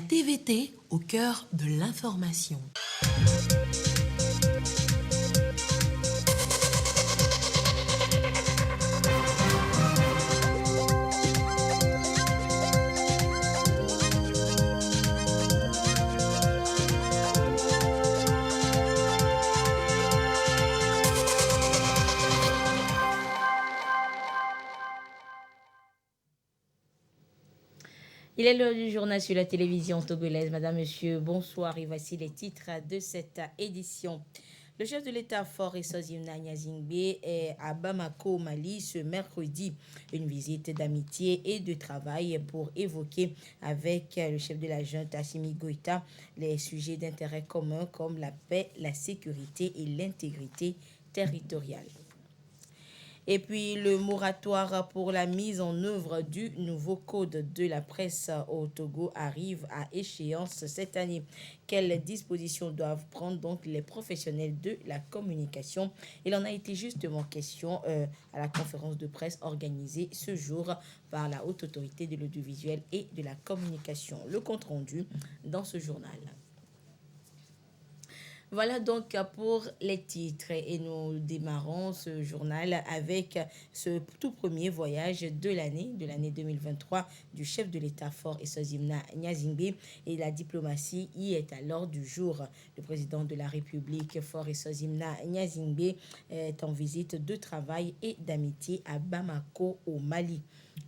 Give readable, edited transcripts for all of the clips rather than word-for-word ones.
TVT au cœur de l'information. Il est l'heure du journal sur la télévision togolaise. Madame, Monsieur, bonsoir et voici les titres de cette édition. Le chef de l'État Faure Essozimna Gnazingbe est à Bamako, au Mali, ce mercredi. Une visite d'amitié et de travail pour évoquer avec le chef de la junte Assimi Goïta les sujets d'intérêt commun comme la paix, la sécurité et l'intégrité territoriale. Et puis, le moratoire pour la mise en œuvre du nouveau code de la presse au Togo arrive à échéance cette année. Quelles dispositions doivent prendre donc les professionnels de la communication? Il en a été justement question à la conférence de presse organisée ce jour par la Haute Autorité de l'Audiovisuel et de la Communication. Le compte-rendu dans ce journal. Voilà donc pour les titres et nous démarrons ce journal avec ce tout premier voyage de l'année 2023 du chef de l'État Faure Essozimna Gnazingbe et la diplomatie y est à l'ordre du jour. Le président de la République Faure Essozimna Gnazingbe est en visite de travail et d'amitié à Bamako au Mali.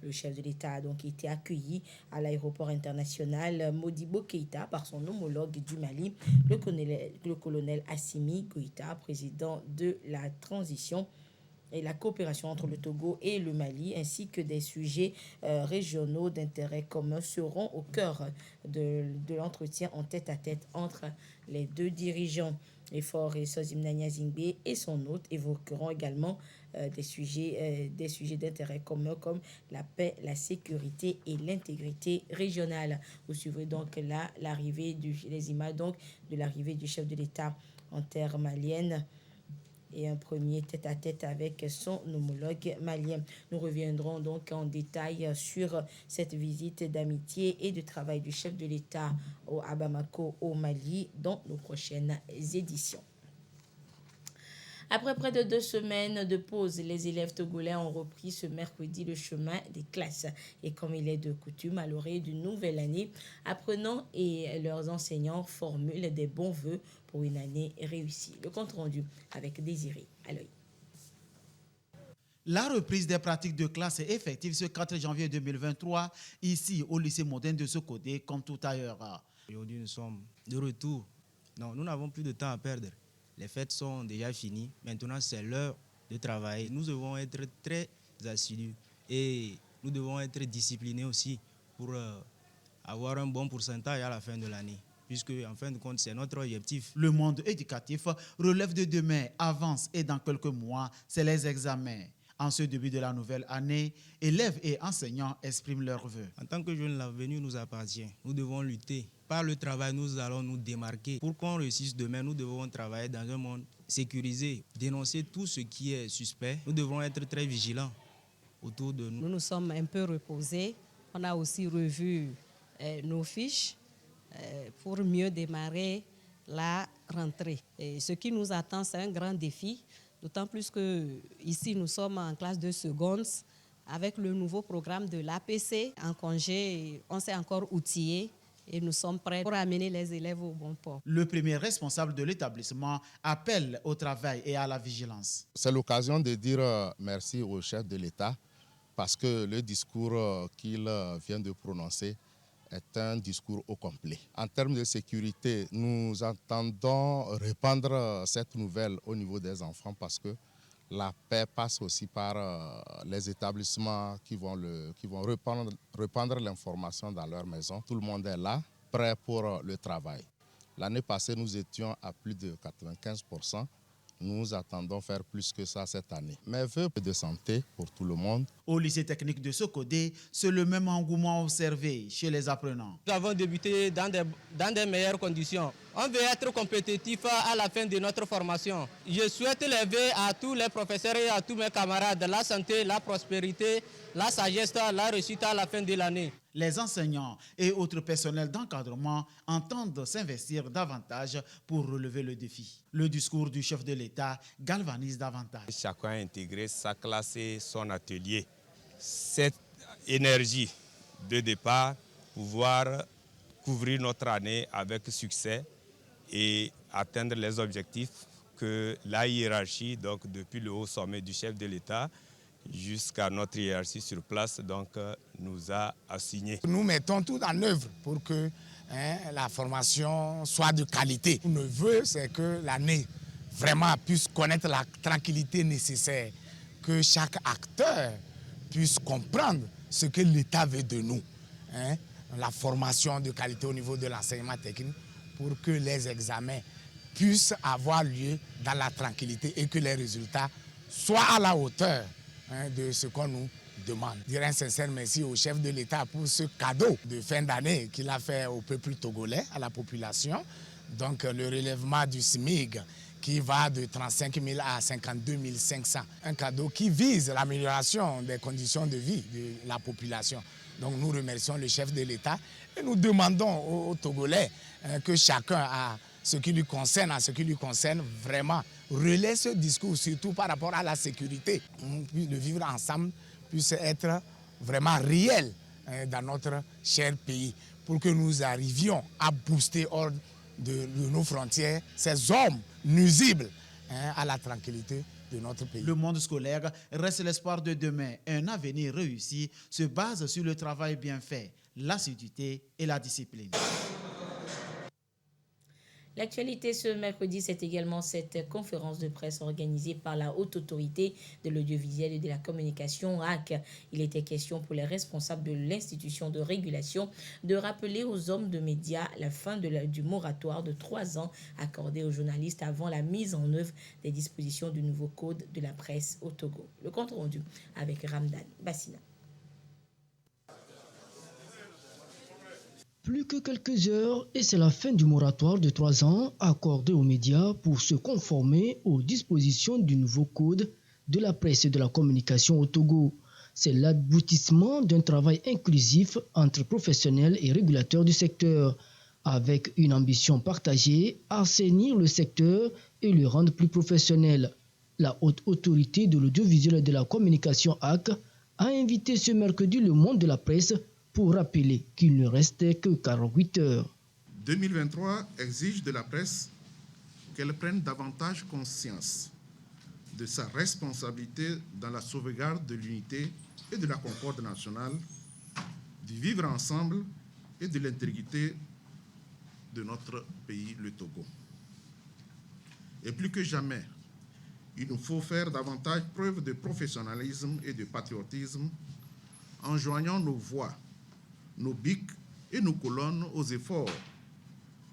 Le chef de l'État a donc été accueilli à l'aéroport international Modibo Keïta par son homologue du Mali, le colonel Assimi Goïta, président de la transition et la coopération entre le Togo et le Mali, ainsi que des sujets régionaux d'intérêt commun seront au cœur de l'entretien en tête-à-tête entre les deux dirigeants. Et Faure Essozimna Gnazingbe et son hôte évoqueront également des sujets d'intérêt commun comme la paix, la sécurité et l'intégrité régionale. Vous suivrez donc là les images donc de l'arrivée du chef de l'État en terre malienne et un premier tête-à-tête avec son homologue malien. Nous reviendrons donc en détail sur cette visite d'amitié et de travail du chef de l'État à Bamako au Mali dans nos prochaines éditions. Après près de 2 semaines de pause, les élèves togolais ont repris ce mercredi le chemin des classes. Et comme il est de coutume, à l'orée d'une nouvelle année, apprenants et leurs enseignants formulent des bons vœux pour une année réussie. Le compte rendu avec Désiré à l'œil. La reprise des pratiques de classe est effective ce 4 janvier 2023, ici au lycée moderne de Sokodé, comme tout ailleurs. Aujourd'hui, nous sommes de retour. Non, nous n'avons plus de temps à perdre. Les fêtes sont déjà finies. Maintenant, c'est l'heure de travailler. Nous devons être très assidus et nous devons être disciplinés aussi pour avoir un bon pourcentage à la fin de l'année. Puisque, en fin de compte, c'est notre objectif. Le monde éducatif relève de demain, avance et dans quelques mois, c'est les examens. En ce début de la nouvelle année, élèves et enseignants expriment leurs vœux. En tant que jeunes, l'avenir nous appartient. Nous devons lutter. Par le travail, nous allons nous démarquer. Pour qu'on réussisse demain, nous devons travailler dans un monde sécurisé, dénoncer tout ce qui est suspect. Nous devons être très vigilants autour de nous. Nous nous sommes un peu reposés. On a aussi revu nos fiches pour mieux démarrer la rentrée. Et ce qui nous attend, c'est un grand défi. D'autant plus que ici nous sommes en classe de seconde avec le nouveau programme de l'APC. En congé, on s'est encore outillé et nous sommes prêts pour amener les élèves au bon port. Le premier responsable de l'établissement appelle au travail et à la vigilance. C'est l'occasion de dire merci au chef de l'État parce que le discours qu'il vient de prononcer est un discours au complet. En termes de sécurité, nous entendons répandre cette nouvelle au niveau des enfants parce que la paix passe aussi par les établissements qui vont répandre l'information dans leur maison. Tout le monde est là, prêt pour le travail. L'année passée, nous étions à plus de 95%. Nous attendons faire plus que ça cette année. Mes vœux de santé pour tout le monde. Au lycée technique de Sokodé, c'est le même engouement observé chez les apprenants. Nous avons débuté dans des meilleures conditions. On veut être compétitif à la fin de notre formation. Je souhaite lever à tous les professeurs et à tous mes camarades la santé, la prospérité, la sagesse, la réussite à la fin de l'année. Les enseignants et autres personnels d'encadrement entendent s'investir davantage pour relever le défi. Le discours du chef de l'État galvanise davantage. Chacun a intégré sa classe et son atelier. Cette énergie de départ, pouvoir couvrir notre année avec succès et atteindre les objectifs que la hiérarchie, donc depuis le haut sommet du chef de l'État jusqu'à notre hiérarchie sur place, donc, nous a assigné. Nous mettons tout en œuvre pour que la formation soit de qualité. Le vœu, c'est que l'année vraiment puisse connaître la tranquillité nécessaire, que chaque acteur puisse comprendre ce que l'État veut de nous. La formation de qualité au niveau de l'enseignement technique pour que les examens puissent avoir lieu dans la tranquillité et que les résultats soient à la hauteur de ce qu'on nous demande. Je dirais un sincère merci au chef de l'État pour ce cadeau de fin d'année qu'il a fait au peuple togolais, à la population. Donc le relèvement du SMIG qui va de 35 000 à 52 500. Un cadeau qui vise l'amélioration des conditions de vie de la population. Donc nous remercions le chef de l'État et nous demandons aux Togolais que chacun a ce qui lui concerne, vraiment relaie ce discours, surtout par rapport à la sécurité. Le vivre ensemble puisse être vraiment réel dans notre cher pays pour que nous arrivions à booster hors de nos frontières ces hommes nuisibles à la tranquillité de notre pays. Le monde scolaire reste l'espoir de demain. Un avenir réussi se base sur le travail bien fait, l'assiduité et la discipline. L'actualité ce mercredi, c'est également cette conférence de presse organisée par la Haute Autorité de l'Audiovisuel et de la Communication, HAC. Il était question pour les responsables de l'institution de régulation de rappeler aux hommes de médias la fin du moratoire de 3 ans accordé aux journalistes avant la mise en œuvre des dispositions du nouveau code de la presse au Togo. Le compte rendu avec Ramdan Bassina. Plus que quelques heures et c'est la fin du moratoire de 3 ans accordé aux médias pour se conformer aux dispositions du nouveau code de la presse et de la communication au Togo. C'est l'aboutissement d'un travail inclusif entre professionnels et régulateurs du secteur, avec une ambition partagée, assainir le secteur et le rendre plus professionnel. La Haute Autorité de l'Audiovisuel et de la Communication HAC a invité ce mercredi le monde de la presse pour rappeler qu'il ne restait que 48 heures. 2023 exige de la presse qu'elle prenne davantage conscience de sa responsabilité dans la sauvegarde de l'unité et de la concorde nationale, du vivre ensemble et de l'intégrité de notre pays, le Togo. Et plus que jamais, il nous faut faire davantage preuve de professionnalisme et de patriotisme en joignant nos voix, nos bics et nos colonnes aux efforts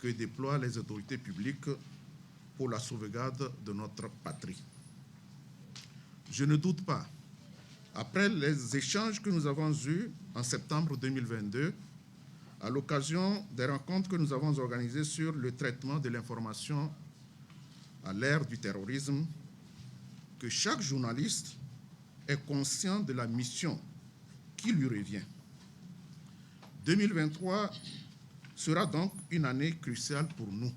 que déploient les autorités publiques pour la sauvegarde de notre patrie. Je ne doute pas, après les échanges que nous avons eus en septembre 2022, à l'occasion des rencontres que nous avons organisées sur le traitement de l'information à l'ère du terrorisme, que chaque journaliste est conscient de la mission qui lui revient. 2023 sera donc une année cruciale pour nous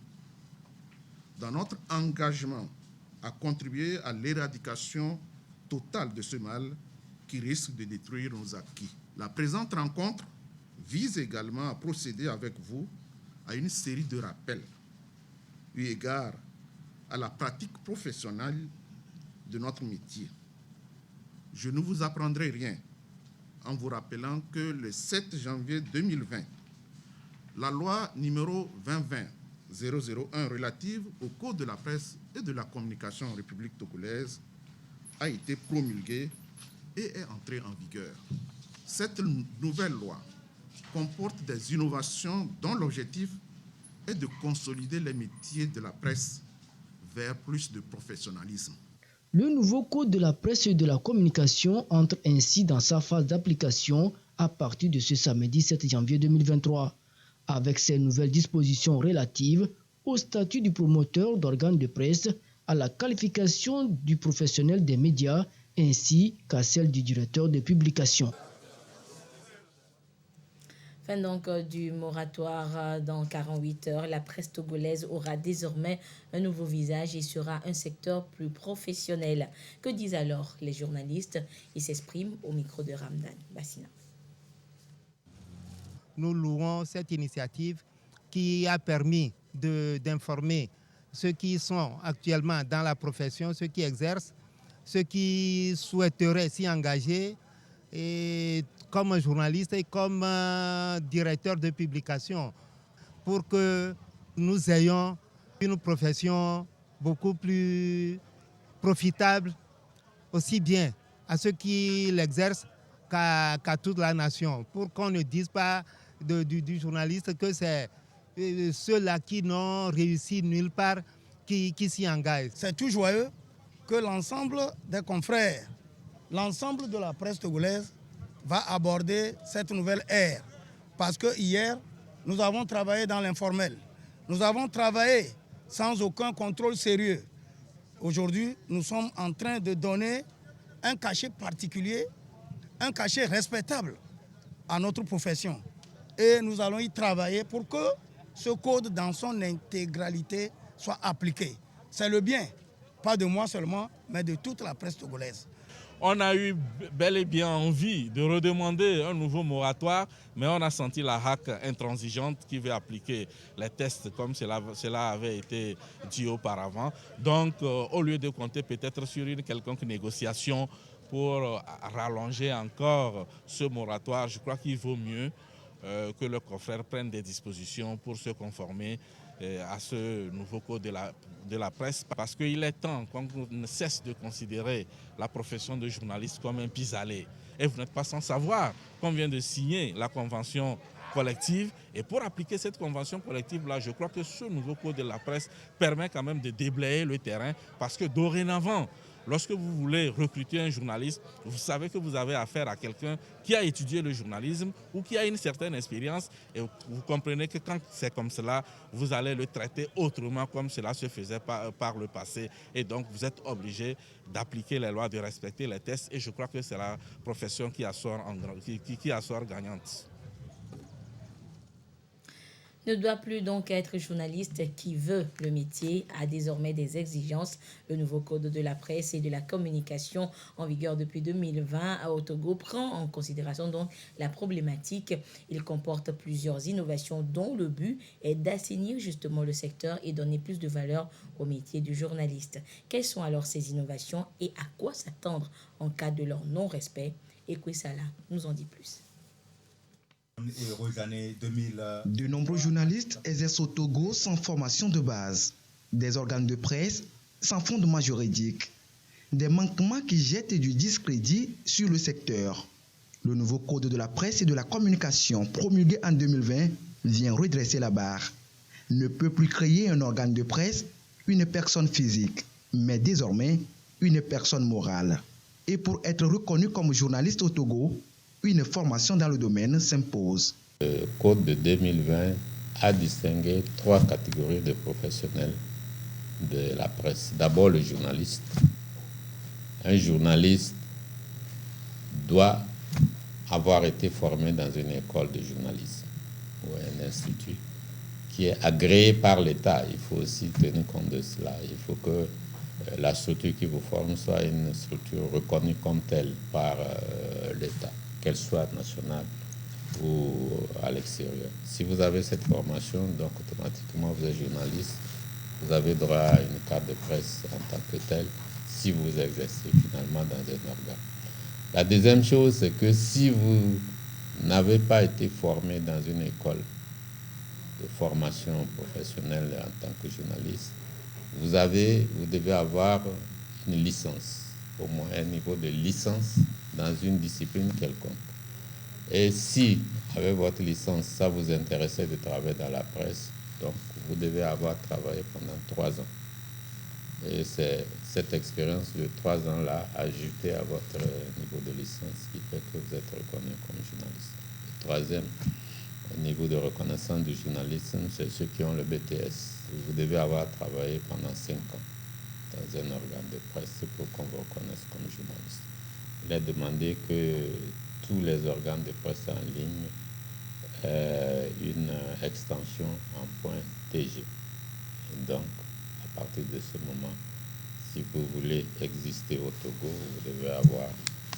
dans notre engagement à contribuer à l'éradication totale de ce mal qui risque de détruire nos acquis. La présente rencontre vise également à procéder avec vous à une série de rappels eu égard à la pratique professionnelle de notre métier. Je ne vous apprendrai rien en vous rappelant que le 7 janvier 2020, la loi numéro 2020-001 relative au Code de la presse et de la communication en République togolaise a été promulguée et est entrée en vigueur. Cette nouvelle loi comporte des innovations dont l'objectif est de consolider les métiers de la presse vers plus de professionnalisme. Le nouveau code de la presse et de la communication entre ainsi dans sa phase d'application à partir de ce samedi 7 janvier 2023, avec ses nouvelles dispositions relatives au statut du promoteur d'organes de presse, à la qualification du professionnel des médias ainsi qu'à celle du directeur de publication. Fin donc du moratoire dans 48 heures. La presse togolaise aura désormais un nouveau visage et sera un secteur plus professionnel. Que disent alors les journalistes? Ils s'expriment au micro de Ramdan Bassina. Nous louons cette initiative qui a permis d'informer ceux qui sont actuellement dans la profession, ceux qui exercent, ceux qui souhaiteraient s'y engager, et comme journaliste et comme directeur de publication, pour que nous ayons une profession beaucoup plus profitable, aussi bien à ceux qui l'exercent qu'à toute la nation, pour qu'on ne dise pas du journaliste que c'est ceux-là qui n'ont réussi nulle part qui s'y engagent. C'est tout joyeux que l'ensemble des confrères, l'ensemble de la presse togolaise va aborder cette nouvelle ère. Parce que hier, nous avons travaillé dans l'informel. Nous avons travaillé sans aucun contrôle sérieux. Aujourd'hui, nous sommes en train de donner un cachet particulier, un cachet respectable à notre profession. Et nous allons y travailler pour que ce code dans son intégralité soit appliqué. C'est le bien, pas de moi seulement, mais de toute la presse togolaise. On a eu bel et bien envie de redemander un nouveau moratoire, mais on a senti la HAC intransigeante qui veut appliquer les tests comme cela avait été dit auparavant. Donc, au lieu de compter peut-être sur une quelconque négociation pour rallonger encore ce moratoire, je crois qu'il vaut mieux que le confrère prenne des dispositions pour se conformer à ce nouveau code de la presse, parce qu'il est temps qu'on ne cesse de considérer la profession de journaliste comme un pis-aller. Et vous n'êtes pas sans savoir qu'on vient de signer la convention collective, et pour appliquer cette convention collective-là, je crois que ce nouveau code de la presse permet quand même de déblayer le terrain, parce que dorénavant, lorsque vous voulez recruter un journaliste, vous savez que vous avez affaire à quelqu'un qui a étudié le journalisme ou qui a une certaine expérience, et vous comprenez que quand c'est comme cela, vous allez le traiter autrement comme cela se faisait par le passé. Et donc, vous êtes obligé d'appliquer les lois, de respecter les tests, et je crois que c'est la profession qui assort gagnante. Ne doit plus donc être journaliste qui veut le métier, a désormais des exigences. Le nouveau code de la presse et de la communication en vigueur depuis 2020 au Togo prend en considération donc la problématique. Il comporte plusieurs innovations dont le but est d'assainir justement le secteur et donner plus de valeur au métier du journaliste. Quelles sont alors ces innovations et à quoi s'attendre en cas de leur non-respect? Ekwesala nous en dit plus. De nombreux journalistes exercent au Togo sans formation de base, des organes de presse sans fondement juridique, des manquements qui jettent du discrédit sur le secteur. Le nouveau code de la presse et de la communication promulgué en 2020 vient redresser la barre. Ne peut plus créer un organe de presse une personne physique, mais désormais une personne morale. Et pour être reconnu comme journaliste au Togo, une formation dans le domaine s'impose. Le code de 2020 a distingué 3 catégories de professionnels de la presse. D'abord, le journaliste. Un journaliste doit avoir été formé dans une école de journalisme ou un institut qui est agréé par l'État. Il faut aussi tenir compte de cela. Il faut que la structure qui vous forme soit une structure reconnue comme telle par l'État, qu'elle soit nationale ou à l'extérieur. Si vous avez cette formation, donc automatiquement vous êtes journaliste, vous avez droit à une carte de presse en tant que telle, si vous exercez finalement dans un organe. La deuxième chose, c'est que si vous n'avez pas été formé dans une école de formation professionnelle en tant que journaliste, vous devez avoir une licence, au moins un niveau de licence dans une discipline quelconque. Et si, avec votre licence, ça vous intéressait de travailler dans la presse, donc vous devez avoir travaillé pendant 3 ans. Et c'est cette expérience de 3 ans-là ajoutée à votre niveau de licence qui fait que vous êtes reconnu comme journaliste. Le troisième niveau de reconnaissance du journalisme, c'est ceux qui ont le BTS. Vous devez avoir travaillé pendant 5 ans dans un organe de presse pour qu'on vous reconnaisse comme journaliste. Il est demandé que tous les organes de presse en ligne aient une extension en .tg. Et donc, à partir de ce moment, si vous voulez exister au Togo, vous devez avoir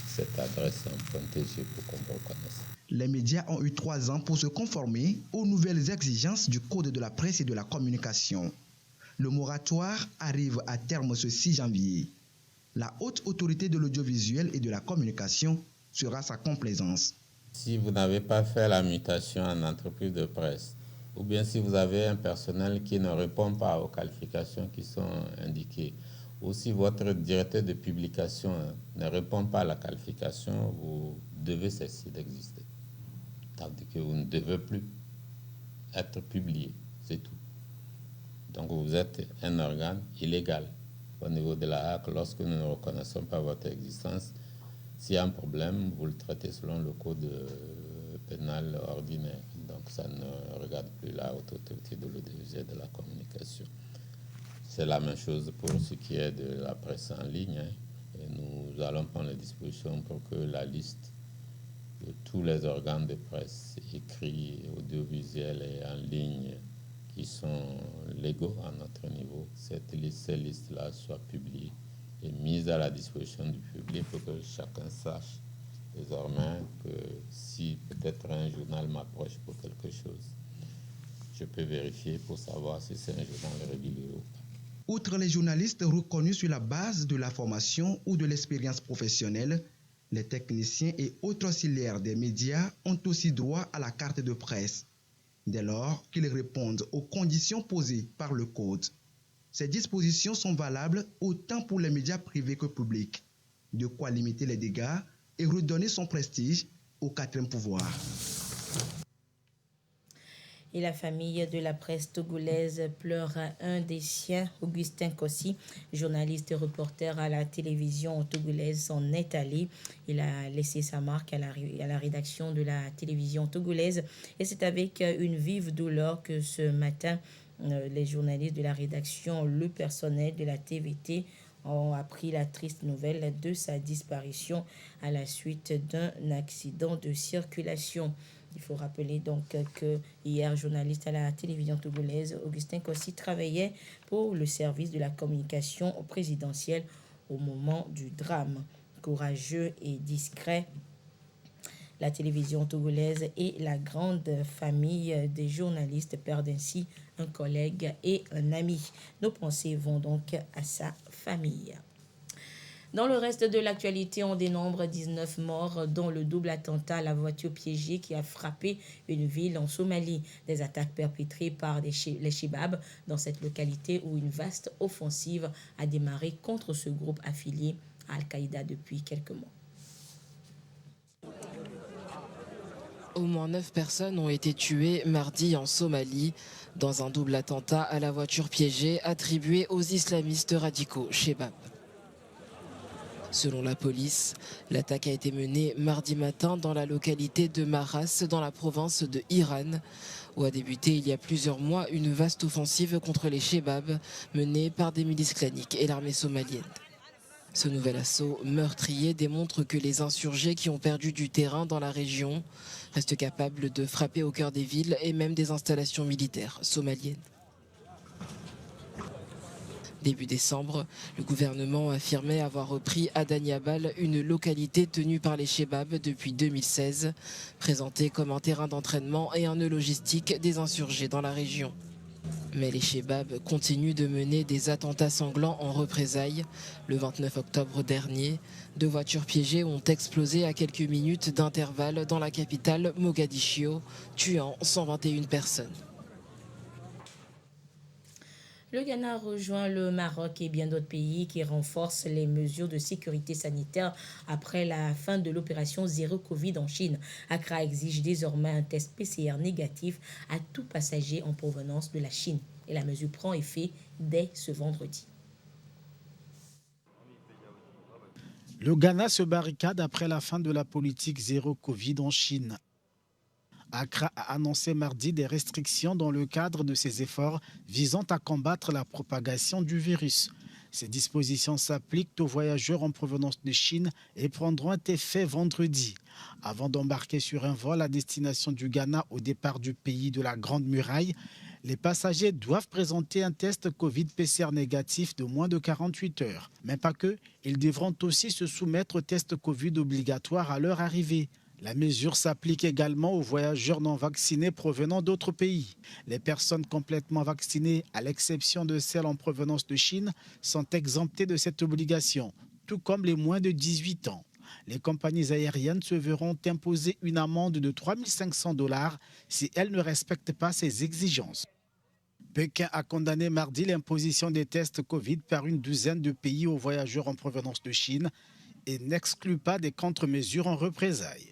cette adresse en .tg pour qu'on vous reconnaisse. Les médias ont eu 3 ans pour se conformer aux nouvelles exigences du Code de la presse et de la communication. Le moratoire arrive à terme ce 6 janvier. La haute autorité de l'audiovisuel et de la communication sera sa complaisance. Si vous n'avez pas fait la mutation en entreprise de presse, ou bien si vous avez un personnel qui ne répond pas aux qualifications qui sont indiquées, ou si votre directeur de publication ne répond pas à la qualification, vous devez cesser d'exister. C'est-à-dire que vous ne devez plus être publié, c'est tout. Donc vous êtes un organe illégal au niveau de la HAC. Lorsque nous ne reconnaissons pas votre existence, s'il y a un problème, vous le traitez selon le code pénal ordinaire. Donc ça ne regarde plus la haute autorité de l'audiovisuel et de la communication. C'est la même chose pour ce qui est de la presse en ligne. Et nous allons prendre les dispositions pour que la liste de tous les organes de presse écrits, audiovisuels et en ligne qui sont légaux à notre niveau, ces listes-là soient publiées et mises à la disposition du public pour que chacun sache désormais que si peut-être un journal m'approche pour quelque chose, je peux vérifier pour savoir si c'est un journal régulier ou pas. Outre les journalistes reconnus sur la base de la formation ou de l'expérience professionnelle, les techniciens et autres auxiliaires des médias ont aussi droit à la carte de presse, dès lors qu'ils répondent aux conditions posées par le Code. Ces dispositions sont valables autant pour les médias privés que publics, de quoi limiter les dégâts et redonner son prestige au 4e pouvoir. Et la famille de la presse togolaise pleure un des siens, Augustin Kossi, journaliste et reporter à la télévision togolaise, s'en est allé. Il a laissé sa marque à la rédaction de la télévision togolaise. Et c'est avec une vive douleur que ce matin, les journalistes de la rédaction, le personnel de la TVT ont appris la triste nouvelle de sa disparition à la suite d'un accident de circulation. Il faut rappeler donc que hier, journaliste à la télévision togolaise, Augustin Kossi travaillait pour le service de la communication présidentielle au moment du drame. Courageux et discret, la télévision togolaise et la grande famille des journalistes perdent ainsi un collègue et un ami. Nos pensées vont donc à sa famille. Dans le reste de l'actualité, on dénombre 19 morts, dont le double attentat à la voiture piégée qui a frappé une ville en Somalie. Des attaques perpétrées par les Chebabs dans cette localité où une vaste offensive a démarré contre ce groupe affilié à Al-Qaïda depuis quelques mois. Au moins 9 personnes ont été tuées mardi en Somalie dans un double attentat à la voiture piégée attribué aux islamistes radicaux Chebab. Selon la police, l'attaque a été menée mardi matin dans la localité de Maras, dans la province de Iran, où a débuté il y a plusieurs mois une vaste offensive contre les Chebabs menée par des milices claniques et l'armée somalienne. Ce nouvel assaut meurtrier démontre que les insurgés qui ont perdu du terrain dans la région restent capables de frapper au cœur des villes et même des installations militaires somaliennes. Début décembre, le gouvernement affirmait avoir repris Adaniabal, une localité tenue par les Chebabs depuis 2016, présentée comme un terrain d'entraînement et un nœud logistique des insurgés dans la région. Mais les Chebabs continuent de mener des attentats sanglants en représailles. Le 29 octobre dernier, 2 voitures piégées ont explosé à quelques minutes d'intervalle dans la capitale Mogadiscio, tuant 121 personnes. Le Ghana rejoint le Maroc et bien d'autres pays qui renforcent les mesures de sécurité sanitaire après la fin de l'opération Zéro Covid en Chine. Accra exige désormais un test PCR négatif à tout passager en provenance de la Chine. Et la mesure prend effet dès ce vendredi. Le Ghana se barricade après la fin de la politique Zéro Covid en Chine. Accra a annoncé mardi des restrictions dans le cadre de ses efforts visant à combattre la propagation du virus. Ces dispositions s'appliquent aux voyageurs en provenance de Chine et prendront effet vendredi. Avant d'embarquer sur un vol à destination du Ghana au départ du pays de la Grande Muraille, les passagers doivent présenter un test Covid-PCR négatif de moins de 48 heures. Mais pas que, ils devront aussi se soumettre au test Covid obligatoire à leur arrivée. La mesure s'applique également aux voyageurs non vaccinés provenant d'autres pays. Les personnes complètement vaccinées, à l'exception de celles en provenance de Chine, sont exemptées de cette obligation, tout comme les moins de 18 ans. Les compagnies aériennes se verront imposer une amende de 3 500 $ si elles ne respectent pas ces exigences. Pékin a condamné mardi l'imposition des tests Covid par une douzaine de pays aux voyageurs en provenance de Chine et n'exclut pas des contre-mesures en représailles.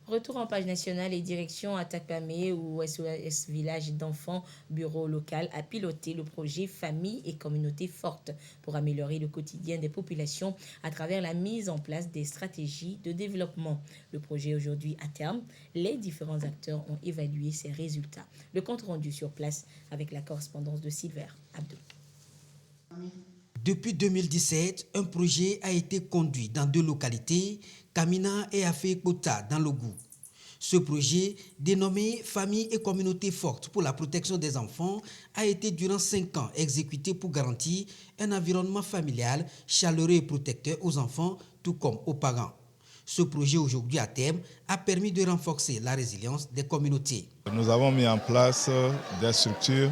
Retour en page nationale et direction à Takpamé où SOS Village d'enfants bureau local a piloté le projet Famille et communauté forte pour améliorer le quotidien des populations à travers la mise en place des stratégies de développement. Le projet est aujourd'hui à terme. Les différents acteurs ont évalué ses résultats. Le compte rendu sur place avec la correspondance de Silver Abdou. Depuis 2017, un projet a été conduit dans 2 localités, Kamina et Afé-Kota, dans le Gou. Ce projet, dénommé Famille et communauté forte pour la protection des enfants, a été durant 5 ans exécuté pour garantir un environnement familial chaleureux et protecteur aux enfants, tout comme aux parents. Ce projet, aujourd'hui à terme, a permis de renforcer la résilience des communautés. Nous avons mis en place des structures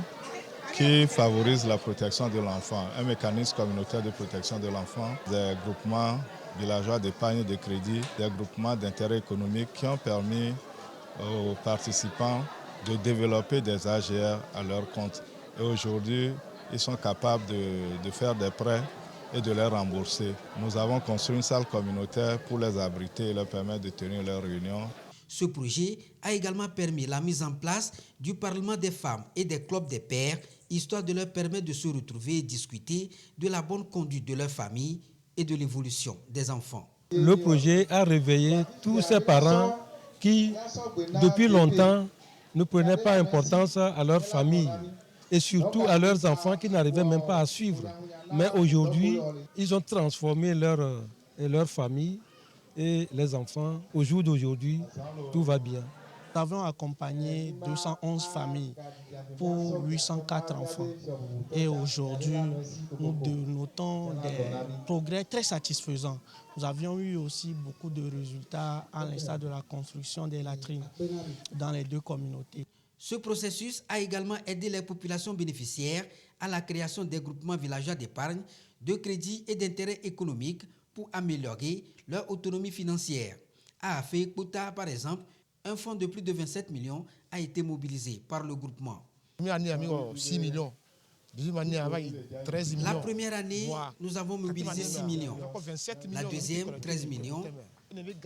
qui favorisent la protection de l'enfant, un mécanisme communautaire de protection de l'enfant, des groupements villageois d'épargne et de crédit, des groupements d'intérêt économique qui ont permis aux participants de développer des AGR à leur compte. Et aujourd'hui, ils sont capables de faire des prêts et de les rembourser. Nous avons construit une salle communautaire pour les abriter et leur permettre de tenir leurs réunions. Ce projet a également permis la mise en place du Parlement des femmes et des clubs des pères, histoire de leur permettre de se retrouver et discuter de la bonne conduite de leur famille et de l'évolution des enfants. Le projet a réveillé tous ces parents qui, depuis longtemps, ne prenaient pas importance à leur famille et surtout à leurs enfants qui n'arrivaient même pas à suivre. Mais aujourd'hui, ils ont transformé leur famille et les enfants. Au jour d'aujourd'hui, tout va bien. Nous avons accompagné 211 familles pour 804 enfants. Et aujourd'hui, nous notons des progrès très satisfaisants. Nous avions eu aussi beaucoup de résultats à l'instar de la construction des latrines dans les 2 communautés. Ce processus a également aidé les populations bénéficiaires à la création des groupements villageois d'épargne, de crédit et d'intérêt économique pour améliorer leur autonomie financière. À Afé-Kota, par exemple, un fonds de plus de 27 millions a été mobilisé par le groupement. 6 millions. La première année, nous avons mobilisé 6 millions. La deuxième, 13 millions.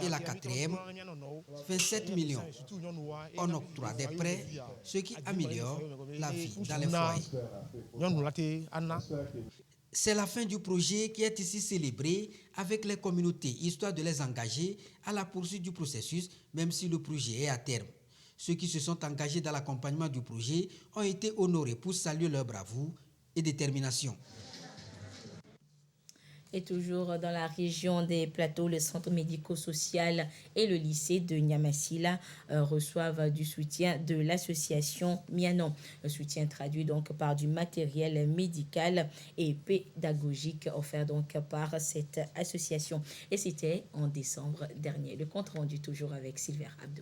Et la quatrième, 27 millions. On octroie des prêts, ce qui améliore la vie dans les foyers. C'est la fin du projet qui est ici célébré avec les communautés, histoire de les engager à la poursuite du processus, même si le projet est à terme. Ceux qui se sont engagés dans l'accompagnement du projet ont été honorés pour saluer leur bravoure et détermination. Et toujours dans la région des Plateaux, le centre médico-social et le lycée de Niamassila reçoivent du soutien de l'association Mianon. Un soutien traduit donc par du matériel médical et pédagogique offert donc par cette association. Et c'était en décembre dernier. Le compte rendu toujours avec Silver Abdou.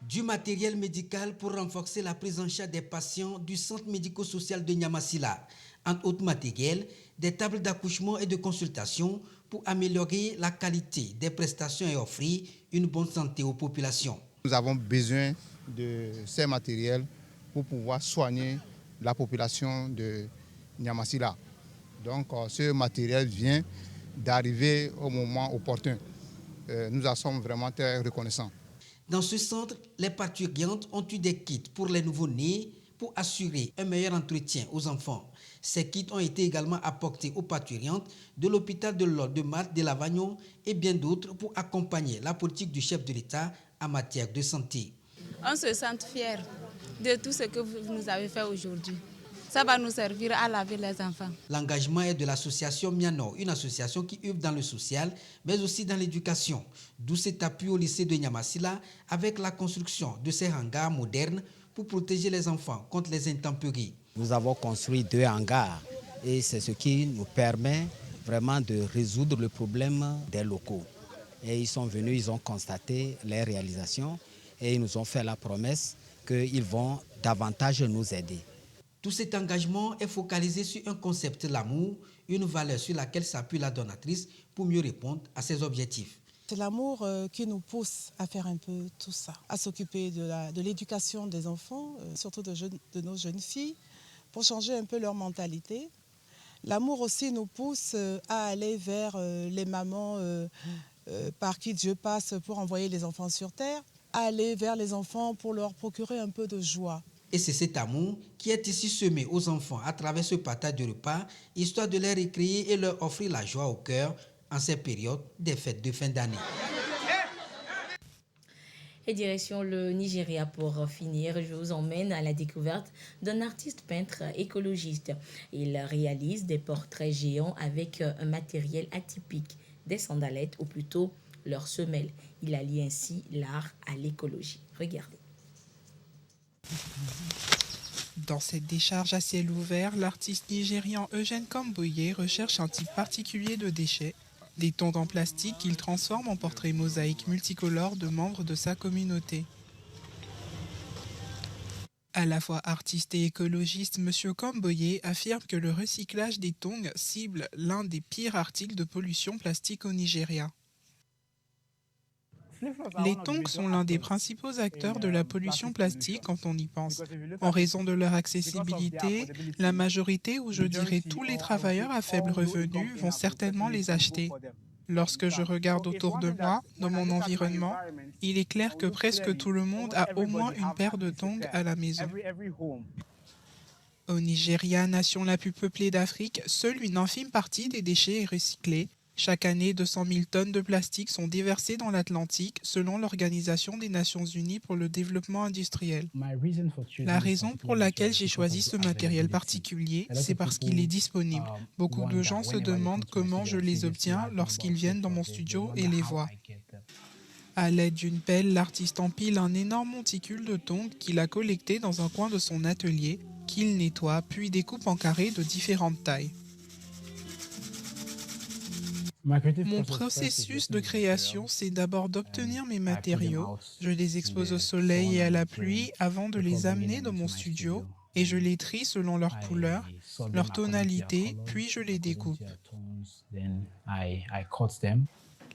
Du matériel médical pour renforcer la prise en charge des patients du centre médico-social de Niamassila. Entre autres matériels, des tables d'accouchement et de consultation pour améliorer la qualité des prestations et offrir une bonne santé aux populations. Nous avons besoin de ces matériels pour pouvoir soigner la population de Niamassila. Donc ce matériel vient d'arriver au moment opportun. Nous en sommes vraiment très reconnaissants. Dans ce centre, les parturientes ont eu des kits pour les nouveau-nés, pour assurer un meilleur entretien aux enfants. Ces kits ont été également apportés aux parturientes de l'hôpital de l'Ordre de Malte de Lavagnon et bien d'autres pour accompagner la politique du chef de l'État en matière de santé. On se sent fiers de tout ce que vous nous avez fait aujourd'hui. Ça va nous servir à laver les enfants. L'engagement est de l'association Miano, une association qui œuvre dans le social, mais aussi dans l'éducation. D'où cet appui au lycée de Niamassila avec la construction de ces hangars modernes pour protéger les enfants contre les intempéries. Nous avons construit 2 hangars et c'est ce qui nous permet vraiment de résoudre le problème des locaux. Et ils sont venus, ils ont constaté les réalisations et ils nous ont fait la promesse qu'ils vont davantage nous aider. Tout cet engagement est focalisé sur un concept, l'amour, une valeur sur laquelle s'appuie la donatrice pour mieux répondre à ses objectifs. C'est l'amour qui nous pousse à faire un peu tout ça, à s'occuper de l'éducation des enfants, surtout de nos jeunes filles, pour changer un peu leur mentalité. L'amour aussi nous pousse à aller vers les mamans par qui Dieu passe pour envoyer les enfants sur terre, à aller vers les enfants pour leur procurer un peu de joie. Et c'est cet amour qui est ici semé aux enfants à travers ce partage de repas, histoire de les récréer et leur offrir la joie au cœur en ces périodes des fêtes de fin d'année. Et direction le Nigeria pour finir, je vous emmène à la découverte d'un artiste peintre écologiste. Il réalise des portraits géants avec un matériel atypique, des sandalettes ou plutôt leurs semelles. Il allie ainsi l'art à l'écologie. Regardez. Dans cette décharge à ciel ouvert, l'artiste nigérian Eugène Kamboye recherche un type particulier de déchets, des tongs en plastique qu'il transforme en portraits mosaïques multicolores de membres de sa communauté. À la fois artiste et écologiste, M. Kamboye affirme que le recyclage des tongs cible l'un des pires articles de pollution plastique au Nigeria. Les tongs sont l'un des principaux acteurs de la pollution plastique quand on y pense. En raison de leur accessibilité, la majorité, ou je dirais tous les travailleurs à faible revenu, vont certainement les acheter. Lorsque je regarde autour de moi, dans mon environnement, il est clair que presque tout le monde a au moins une paire de tongs à la maison. Au Nigeria, nation la plus peuplée d'Afrique, seule une infime partie des déchets est recyclée. Chaque année, 200 000 tonnes de plastique sont déversées dans l'Atlantique, selon l'Organisation des Nations Unies pour le développement industriel. La raison pour laquelle j'ai choisi ce matériel particulier, c'est parce qu'il est disponible. Beaucoup de gens se demandent comment je les obtiens lorsqu'ils viennent dans mon studio et les voient. À l'aide d'une pelle, l'artiste empile un énorme monticule de tongs qu'il a collecté dans un coin de son atelier, qu'il nettoie puis découpe en carrés de différentes tailles. Mon processus de création, c'est d'abord d'obtenir mes matériaux. Je les expose au soleil et à la pluie avant de les amener dans mon studio et je les trie selon leur couleur, leur tonalité, puis je les découpe.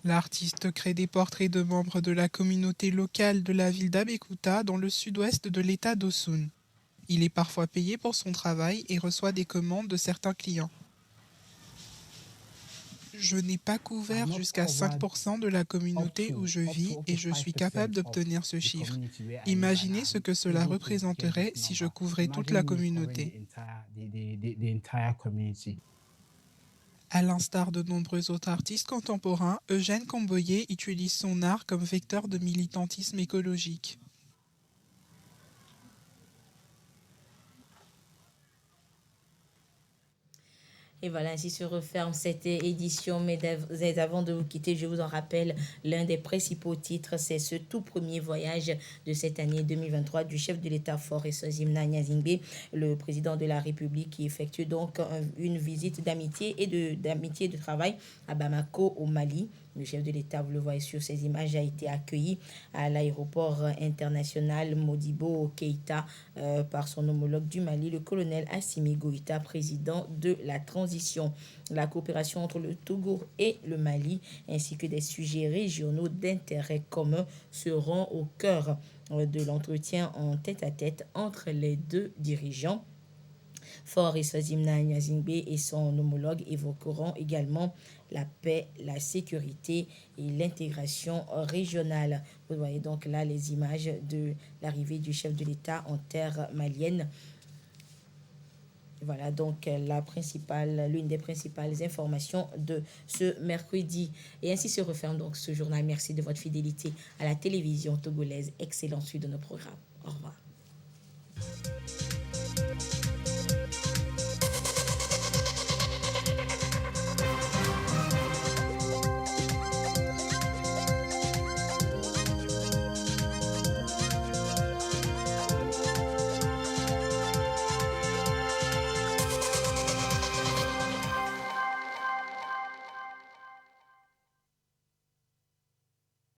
L'artiste crée des portraits de membres de la communauté locale de la ville d'Abekuta dans le sud-ouest de l'état d'Osun. Il est parfois payé pour son travail et reçoit des commandes de certains clients. Je n'ai pas couvert jusqu'à 5% de la communauté où je vis et je suis capable d'obtenir ce chiffre. Imaginez ce que cela représenterait si je couvrais toute la communauté. À l'instar de nombreux autres artistes contemporains, Eugène Kamboye utilise son art comme vecteur de militantisme écologique. Et voilà, ainsi se referme cette édition. Mais avant de vous quitter, je vous en rappelle l'un des principaux titres. C'est ce tout premier voyage de cette année 2023 du chef de l'État Faure Sozimna Gnassingbé, le président de la République, qui effectue donc une visite d'amitié et de travail à Bamako, au Mali. Le chef de l'État, vous le voyez sur ces images, a été accueilli à l'aéroport international Modibo Keïta par son homologue du Mali, le colonel Assimi Goïta, président de la transition. La coopération entre le Togo et le Mali, ainsi que des sujets régionaux d'intérêt commun, seront au cœur de l'entretien en tête-à-tête entre les deux dirigeants. Faure et Swazimna Nyazingbe et son homologue évoqueront également la paix, la sécurité et l'intégration régionale. Vous voyez donc là les images de l'arrivée du chef de l'État en terre malienne. Voilà donc l'une des principales informations de ce mercredi. Et ainsi se referme donc ce journal. Merci de votre fidélité à la télévision togolaise. Excellente suite de nos programmes. Au revoir.